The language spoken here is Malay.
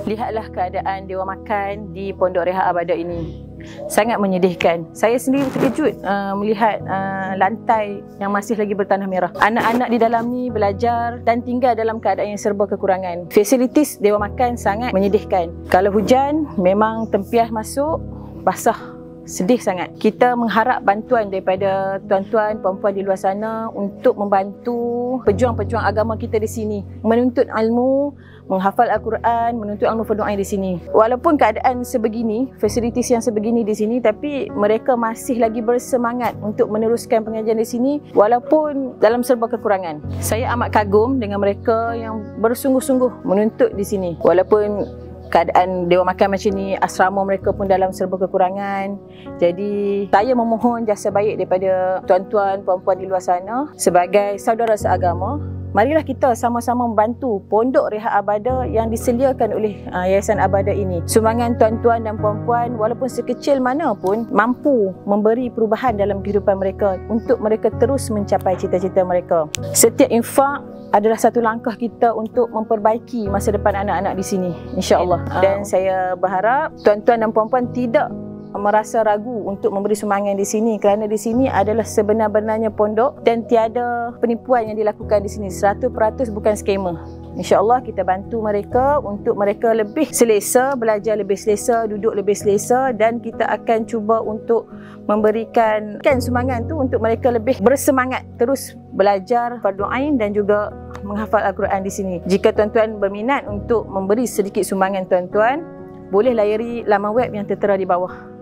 Lihatlah keadaan Dewan Makan di Pondok Rehat Abada ini. Sangat menyedihkan. Saya sendiri terkejut melihat lantai yang masih lagi bertanah merah. Anak-anak di dalam ni belajar dan tinggal dalam keadaan yang serba kekurangan. Fasilitis Dewan Makan sangat menyedihkan. Kalau hujan memang tempias masuk, basah. Sedih sangat. Kita mengharap bantuan daripada tuan-tuan, puan-puan di luar sana untuk membantu pejuang-pejuang agama kita di sini. Menuntut ilmu, menghafal Al-Quran, menuntut ilmu fardu ain di sini. Walaupun keadaan sebegini, fasilitis yang sebegini di sini, tapi mereka masih lagi bersemangat untuk meneruskan pengajian di sini walaupun dalam serba kekurangan. Saya amat kagum dengan mereka yang bersungguh-sungguh menuntut di sini. Walaupun keadaan Dewan Makan macam ni, asrama mereka pun dalam serba kekurangan. Jadi saya memohon jasa baik daripada tuan-tuan, puan-puan di luar sana. Sebagai saudara seagama, marilah kita sama-sama membantu Pondok Rehat Abada yang disediakan oleh Yayasan Abada ini. Sumbangan tuan-tuan dan puan-puan walaupun sekecil mana pun mampu memberi perubahan dalam kehidupan mereka untuk mereka terus mencapai cita-cita mereka. Setiap infak adalah satu langkah kita untuk memperbaiki masa depan anak-anak di sini, insya-Allah. Dan saya berharap tuan-tuan dan puan-puan tidak merasa ragu untuk memberi sumbangan di sini, kerana di sini adalah sebenar-benarnya pondok dan tiada penipuan yang dilakukan di sini. 100% bukan skamer. InsyaAllah kita bantu mereka untuk mereka lebih selesa, belajar lebih selesa, duduk lebih selesa, dan kita akan cuba untuk memberikan sumbangan tu untuk mereka lebih bersemangat terus belajar fardu ain dan juga menghafal Al-Quran di sini. Jika tuan-tuan berminat untuk memberi sedikit sumbangan tuan-tuan, boleh layari laman web yang tertera di bawah.